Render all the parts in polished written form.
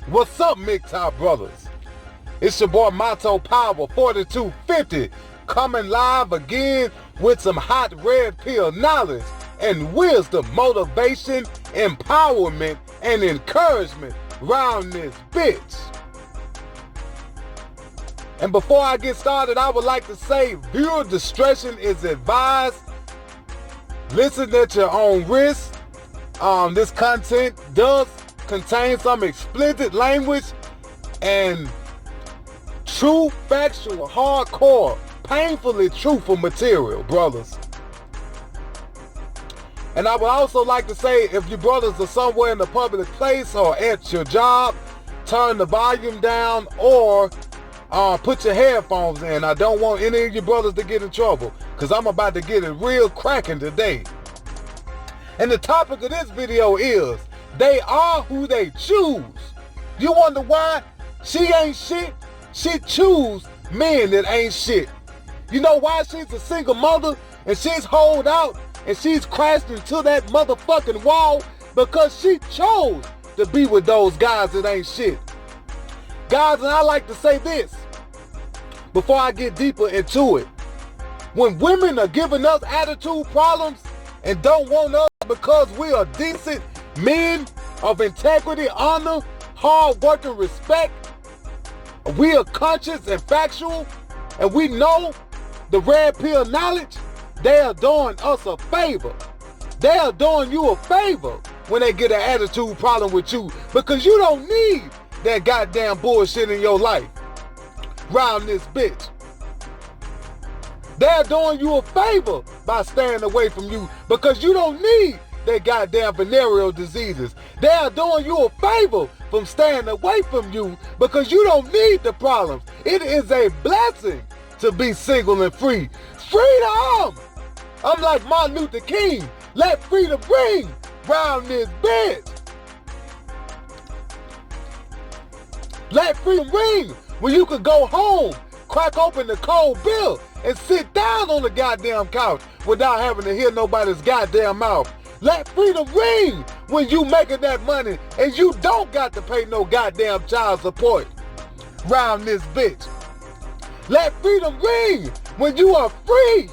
What's up, Mgtow brothers? It's your boy Mgtow Power 4250 coming live again with some hot red pill knowledge and wisdom, motivation, empowerment, and encouragement round this bitch. And before I get started, I would like to say viewer discretion is advised. Listen at your own risk. This content does contain some explicit language and true, factual, hardcore, painfully truthful material, brothers. And I would also like to say, if you brothers are somewhere in a public place or at your job, turn the volume down or put your headphones in. I don't want any of you brothers to get in trouble, because I'm about to get it real cracking today. And the topic of this video is, they are who they choose. You wonder why? She ain't shit. She choose men that ain't shit. You know why she's a single mother and she's holed out and she's crashed into that motherfucking wall? Because she chose to be with those guys that ain't shit. Guys, and I like to say this before I get deeper into it. When women are giving us attitude problems and don't want us because we are decent men of integrity, honor, hard work, and respect, we are conscious and factual, and we know the red pill knowledge, they are doing us a favor. They are doing you a favor when they get an attitude problem with you, because you don't need that goddamn bullshit in your life round this bitch. They're doing you a favor by staying away from you, because you don't need their goddamn venereal diseases. They are doing you a favor from staying away from you, because you don't need the problems. It is a blessing to be single and free. Freedom! I'm like Martin Luther King. Let freedom ring round this bitch. Let freedom ring when you could go home, crack open the cold beer, and sit down on the goddamn couch without having to hear nobody's goddamn mouth. Let freedom ring when you making that money and you don't got to pay no goddamn child support round this bitch. Let freedom ring when you are free.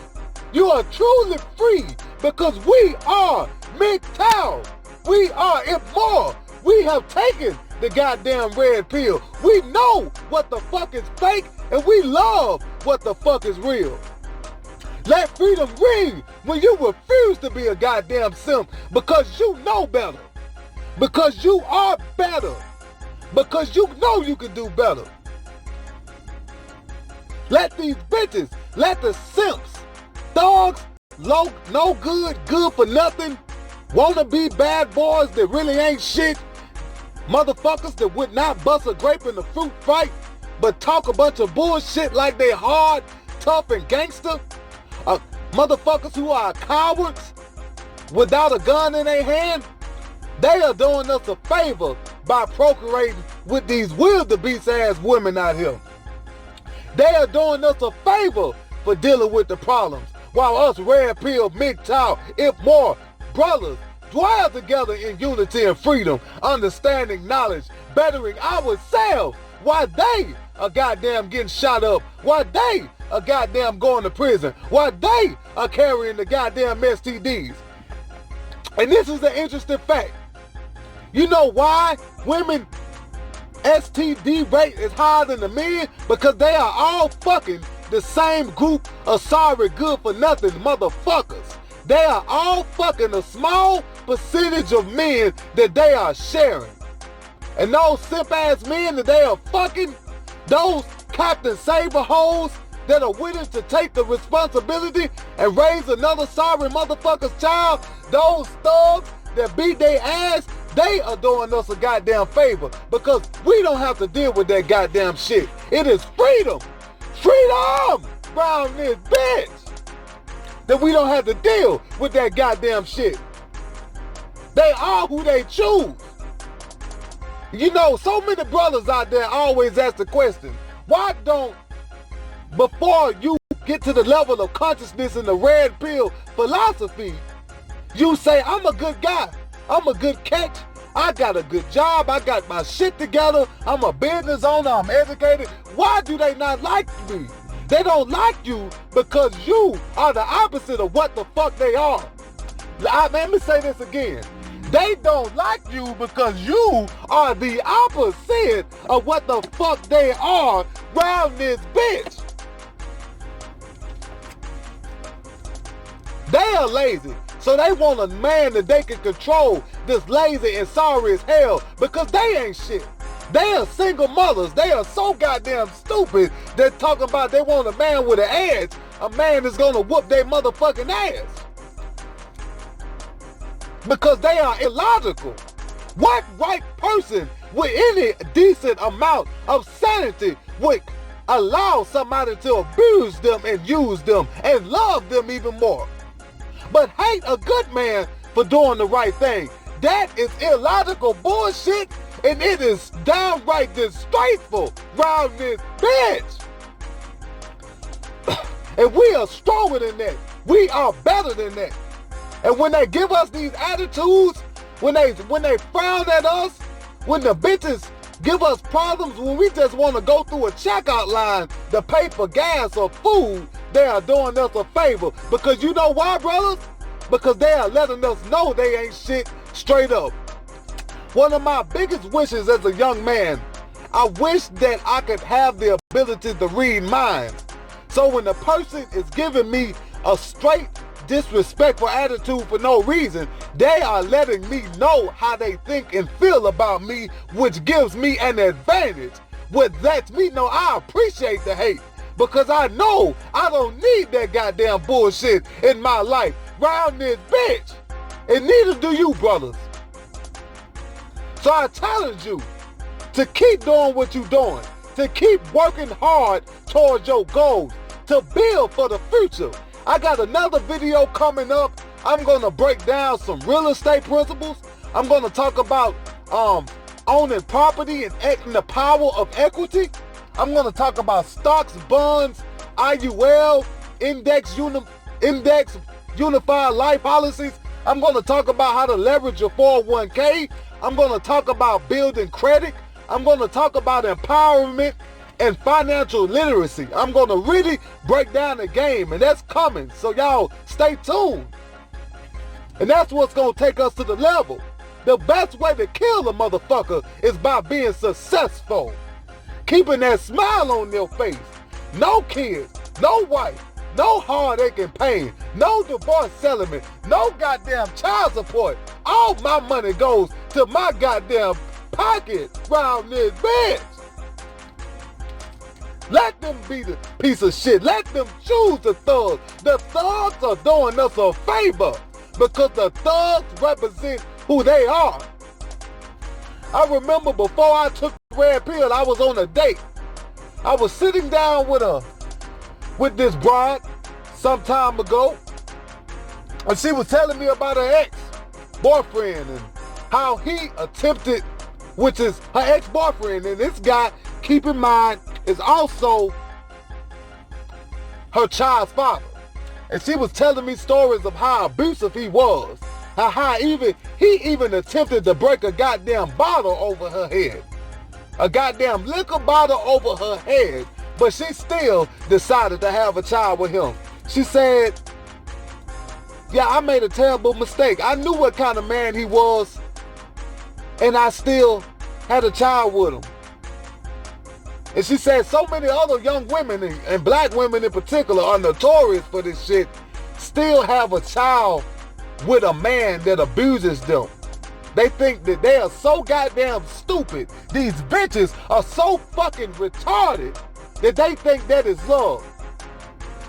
You are truly free, because we are Mgtow. We are immoral. We have taken the goddamn red pill. We know what the fuck is fake, and we love what the fuck is real. Let freedom ring when you refuse to be a goddamn simp, because you know better. Because you are better. Because you know you can do better. Let these bitches, let the simps, thugs, no good, good for nothing, wanna be bad boys that really ain't shit, motherfuckers that would not bust a grape in a fruit fight, but talk a bunch of bullshit like they hard, tough, and gangster. Motherfuckers who are cowards without a gun in their hand, they are doing us a favor by procreating with these wildebeest ass women out here. They are doing us a favor for dealing with the problems, while us red pill, Mgtow, if more brothers dwell together in unity and freedom, understanding, knowledge, bettering ourselves, while they are goddamn getting shot up, while they are goddamn going to prison, while they are carrying the goddamn STDs. And this is an interesting fact. You know why women STD rate is higher than the men? Because they are all fucking the same group of sorry good for nothing motherfuckers. They are all fucking a small percentage of men that they are sharing. And those simp ass men that they are fucking, those Captain Saber hoes that are willing to take the responsibility and raise another sorry motherfucker's child, those thugs that beat their ass, they are doing us a goddamn favor, because we don't have to deal with that goddamn shit. It is freedom. Freedom round this bitch. That we don't have to deal with that goddamn shit. They are who they choose. You know, so many brothers out there always ask the question, why don't, before you get to the level of consciousness in the red pill philosophy, you say, I'm a good guy, I'm a good catch, I got a good job. I got my shit together. I'm a business owner. I'm educated. Why do they not like me? They don't like you because you are the opposite of what the fuck they are. Let me say this again. They don't like you because you are the opposite of what the fuck they are round this bitch. They are lazy, so they want a man that they can control that's lazy and sorry as hell because they ain't shit. They are single mothers. They are so goddamn stupid. They're talking about they want a man with an edge, a man that's gonna whoop their motherfucking ass. Because they are illogical. What right person with any decent amount of sanity would allow somebody to abuse them and use them and love them even more? But hate a good man for doing the right thing. That is illogical bullshit, and it is downright disgraceful round this bitch. And we are stronger than that. We are better than that. And when they give us these attitudes, when they frown at us, when the bitches give us problems, when we just want to go through a checkout line to pay for gas or food, they are doing us a favor. Because you know why, brothers? Because they are letting us know they ain't shit straight up. One of my biggest wishes as a young man, I wish that I could have the ability to read minds. So when a person is giving me a straight disrespectful attitude for no reason, they are letting me know how they think and feel about me, which gives me an advantage, which lets me know I appreciate the hate, because I know I don't need that goddamn bullshit in my life round this bitch, and neither do you, brothers. So I challenge you to keep doing what you're doing, to keep working hard towards your goals, to build for the future. I got another video coming up. I'm going to break down some real estate principles. I'm going to talk about owning property and the power of equity. I'm going to talk about stocks, bonds, IUL, index unified life policies. I'm going to talk about how to leverage your 401k. I'm going to talk about building credit. I'm going to talk about empowerment and financial literacy. I'm going to really break down the game, and that's coming. So y'all stay tuned. And that's what's going to take us to the level. The best way to kill a motherfucker is by being successful. Keeping that smile on their face. No kids, no wife, no heartache and pain, no divorce settlement, no goddamn child support. All my money goes to my goddamn pocket round this bitch. Let them be the piece of shit. Let them choose the thugs. The thugs are doing us a favor because the thugs represent who they are. I remember before I took the red pill, I was on a date. I was sitting down with this bride some time ago, and she was telling me about her ex-boyfriend and how he attempted, which is her ex-boyfriend, and this guy, keep in mind, is also her child's father. And she was telling me stories of how abusive he was. How he even attempted to break a goddamn bottle over her head. A goddamn liquor bottle over her head. But she still decided to have a child with him. She said, yeah, I made a terrible mistake. I knew what kind of man he was, and I still had a child with him. And she said so many other young women, and black women in particular, are notorious for this shit, still have a child with a man that abuses them. They think that they are so goddamn stupid. These bitches are so fucking retarded that they think that is love.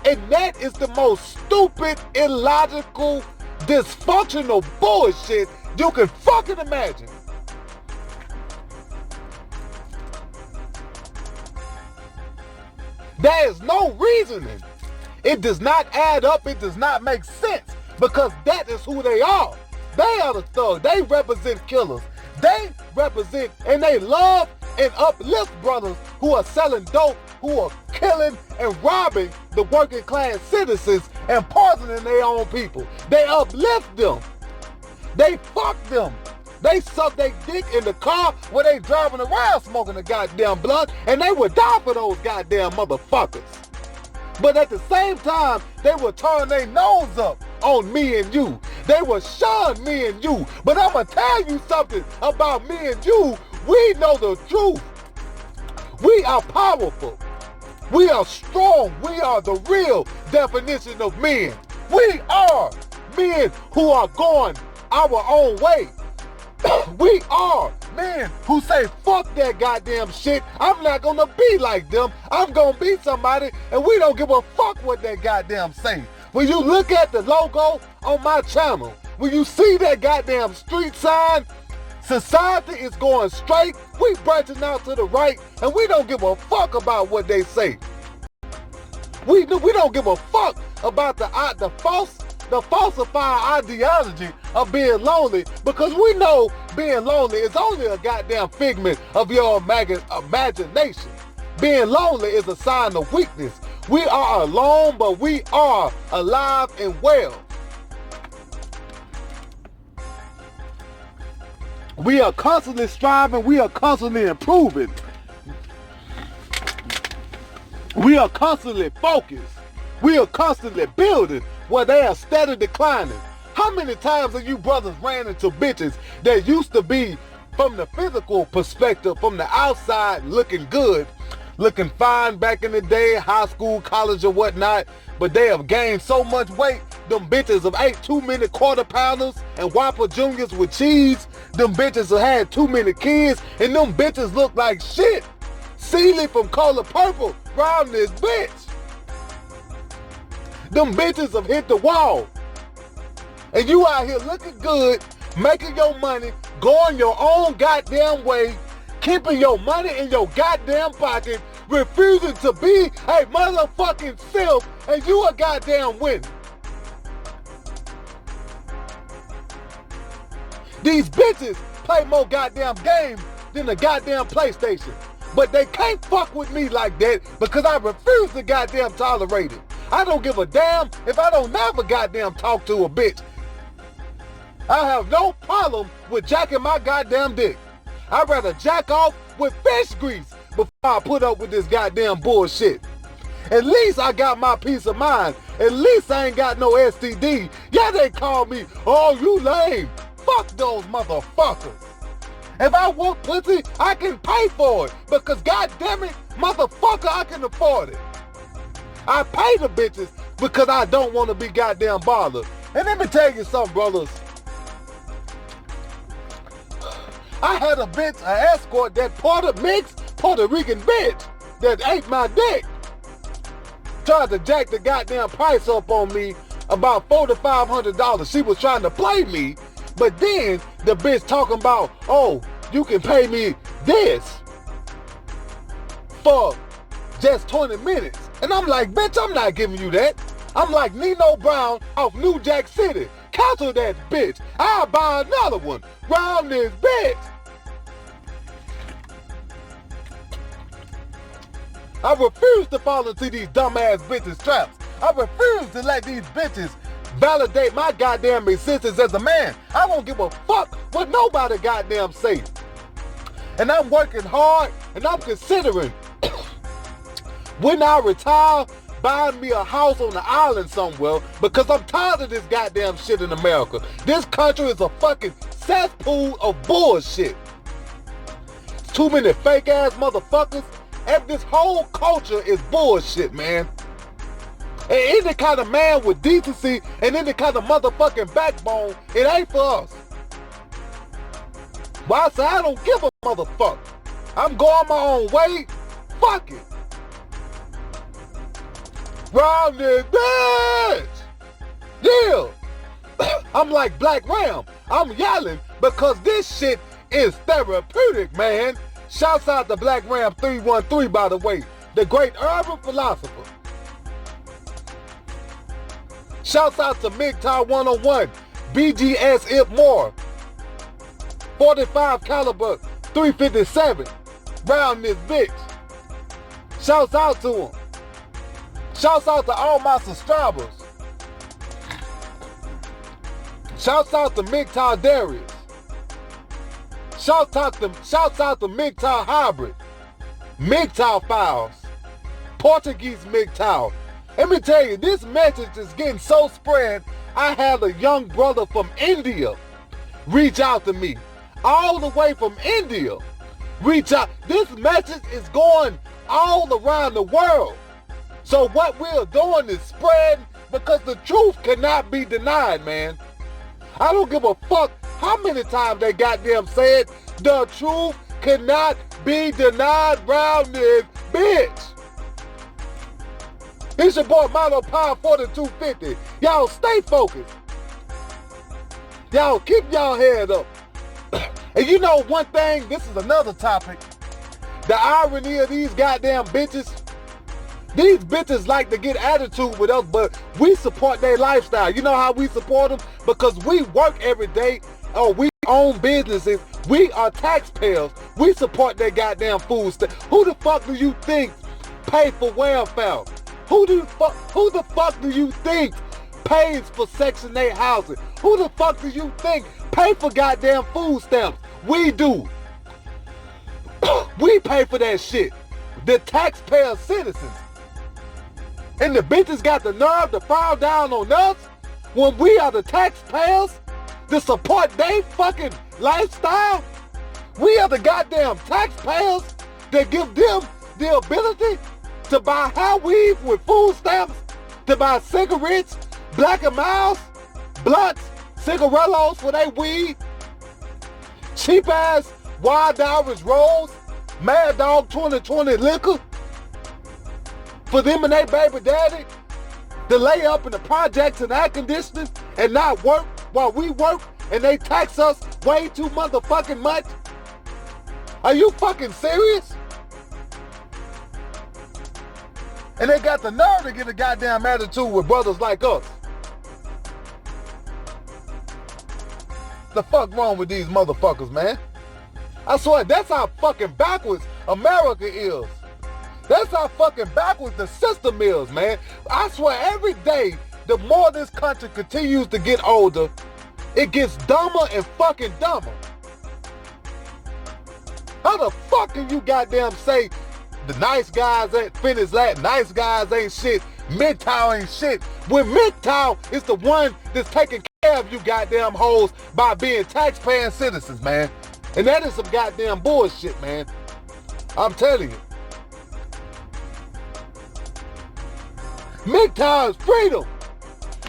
And that is the most stupid, illogical, dysfunctional bullshit you can fucking imagine. There is no reasoning. It does not add up. It does not make sense, because that is who they are. They are the thugs. They represent killers. They represent and they love and uplift brothers who are selling dope, who are killing and robbing the working class citizens and poisoning their own people. They uplift them. They fuck them. They suck their dick in the car where they driving around smoking a goddamn blunt, and they would die for those goddamn motherfuckers. But at the same time, they would turn their nose up on me and you. They would shun me and you. But I'm going to tell you something about me and you. We know the truth. We are powerful. We are strong. We are the real definition of men. We are men who are going our own way. We are men who say, fuck that goddamn shit. I'm not gonna be like them. I'm gonna be somebody, and we don't give a fuck what that goddamn say. When you look at the logo on my channel, when you see that goddamn street sign, society is going straight. We branching out to the right, and we don't give a fuck about what they say. We don't give a fuck about the falsified ideology of being lonely, because we know being lonely is only a goddamn figment of your imagination. Being lonely is a sign of weakness. We are alone, but we are alive and well. We are constantly striving. We are constantly improving. We are constantly focused. We are constantly building where they are steadily declining. How many times have you brothers ran into bitches that used to be, from the physical perspective, from the outside, looking good, looking fine back in the day, high school, college, or whatnot, but they have gained so much weight? Them bitches have ate too many quarter pounders and Whopper Juniors with cheese. Them bitches have had too many kids, and them bitches look like shit. Sealy from Color Purple round this bitch. Them bitches have hit the wall. And you out here looking good, making your money, going your own goddamn way, keeping your money in your goddamn pocket, refusing to be a motherfucking simp, and you a goddamn winner. These bitches play more goddamn games than the goddamn PlayStation. But they can't fuck with me like that because I refuse to goddamn tolerate it. I don't give a damn if I don't never goddamn talk to a bitch. I have no problem with jacking my goddamn dick. I'd rather jack off with fish grease before I put up with this goddamn bullshit. At least I got my peace of mind. At least I ain't got no STD. Yeah, they call me, oh, you lame. Fuck those motherfuckers. If I want pussy, I can pay for it. Because goddamn it, motherfucker, I can afford it. I pay the bitches because I don't want to be goddamn bothered. And let me tell you something, brothers. I had a bitch, an escort, that Puerto Rican bitch that ate my dick. Tried to jack the goddamn price up on me about $400 to $500. She was trying to play me, but then the bitch talking about, oh, you can pay me this for just 20 minutes. And I'm like, bitch, I'm not giving you that. I'm like Nino Brown off New Jack City. Cancel that bitch. I'll buy another one. Round this bitch. I refuse to fall into these dumbass bitches' traps. I refuse to let these bitches validate my goddamn existence as a man. I don't give a fuck what nobody goddamn say. And I'm working hard, and I'm considering when I retire, buying me a house on the island somewhere, because I'm tired of this goddamn shit in America. This country is a fucking cesspool of bullshit. Too many fake ass motherfuckers, and this whole culture is bullshit, man. And any kind of man with decency and any kind of motherfucking backbone, it ain't for us. But I say I don't give a motherfucker. I'm going my own way. Fuck it. Round this bitch. Yeah. I'm like Black Ram. I'm yelling because this shit is therapeutic, man. Shouts out to Black Ram 313, by the way. The great urban philosopher. Shouts out to Mgtow 101. BGS If More. 45 caliber 357. Round this bitch. Shouts out to him. Shouts out to all my subscribers. Shouts out to Mgtow Darius. Shouts out to Mgtow Hybrid, Mgtow Files, Portuguese Mgtow. Let me tell you, this message is getting so spread. I had a young brother from India reach out to me, all the way from India. Reach out. This message is going all around the world. So what we're doing is spreading, because the truth cannot be denied, man. I don't give a fuck how many times they goddamn said the truth cannot be denied round this bitch. It's your boy Mgtow 4250. Y'all stay focused. Y'all keep y'all head up. And you know one thing, this is another topic. The irony of these goddamn bitches. These bitches like to get attitude with us, but we support their lifestyle. You know how we support them? Because we work every day, or we own businesses. We are taxpayers. We support their goddamn food stamps. Who the fuck do you think pay for welfare? Who the fuck do you think pays for Section 8 housing? Who the fuck do you think pay for goddamn food stamps? We do. We pay for that shit. The taxpayer citizens. And the bitches got the nerve to frown down on us when we are the taxpayers to support their fucking lifestyle. We are the goddamn taxpayers that give them the ability to buy hair weave with food stamps, to buy cigarettes, Black and Miles, blunts, cigarillos for their weed, cheap ass Wild Irish Rolls, Mad Dog 2020 liquor for them and their baby daddy, to lay up in the projects and air conditioning and not work while we work, and they tax us way too motherfucking much. Are you fucking serious? And they got the nerve to get a goddamn attitude with brothers like us. The fuck wrong with these motherfuckers, man? I swear, that's how fucking backwards America is. That's how fucking backwards the system is, man. I swear, every day, the more this country continues to get older, it gets dumber and fucking dumber. How the fuck can you goddamn say the nice guys ain't finished that, nice guys ain't shit, Mgtow ain't shit, when Mgtow is the one that's taking care of you goddamn hoes by being taxpaying citizens, man. And that is some goddamn bullshit, man. I'm telling you. Mgtow is freedom.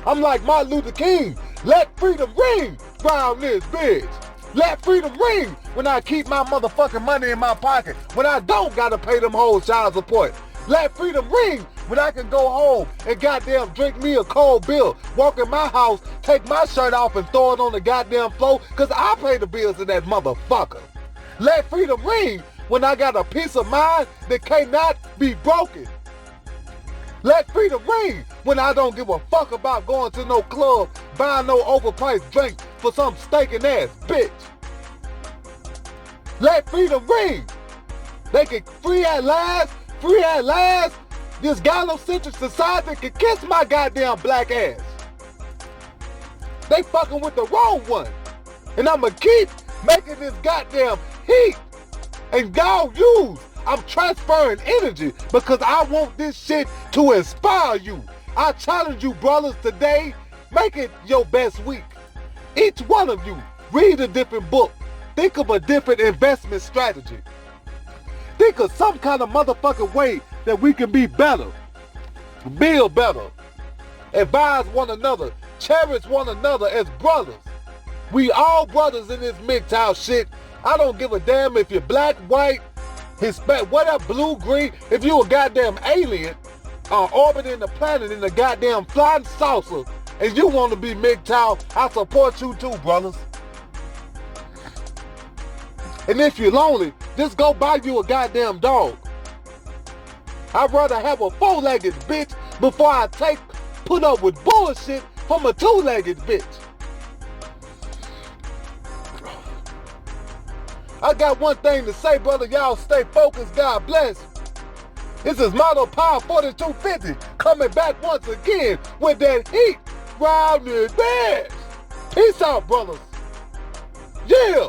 I'm like Martin Luther King. Let freedom ring round this bitch. Let freedom ring when I keep my motherfucking money in my pocket. When I don't gotta pay them whole child support. Let freedom ring when I can go home and goddamn drink me a cold beer, walk in my house, take my shirt off and throw it on the goddamn floor, cause I pay the bills in that motherfucker. Let freedom ring when I got a peace of mind that cannot be broken. Let freedom ring when I don't give a fuck about going to no club, buying no overpriced drink for some stinking ass bitch. Let freedom ring. They can free at last, this gallocentric society can kiss my goddamn black ass. They fucking with the wrong one. And I'ma keep making this goddamn heat. And y'all use. I'm transferring energy because I want this shit to inspire you. I challenge you brothers today, make it your best week. Each one of you, read a different book. Think of a different investment strategy. Think of some kind of motherfucking way that we can be better, build better, advise one another, cherish one another as brothers. We all brothers in this Mgtow shit. I don't give a damn if you're black, white, Hispanic, whatever, blue, green. If you a goddamn alien orbiting the planet in a goddamn flying saucer and you want to be Mgtow, I support you too, brothers. And if you're lonely, just go buy you a goddamn dog. I'd rather have a four-legged bitch before I put up with bullshit from a two-legged bitch. I got one thing to say, brother. Y'all stay focused. God bless. This is Mgtow 4250 coming back once again with that heat round this bitch. Peace out, brothers. Yeah.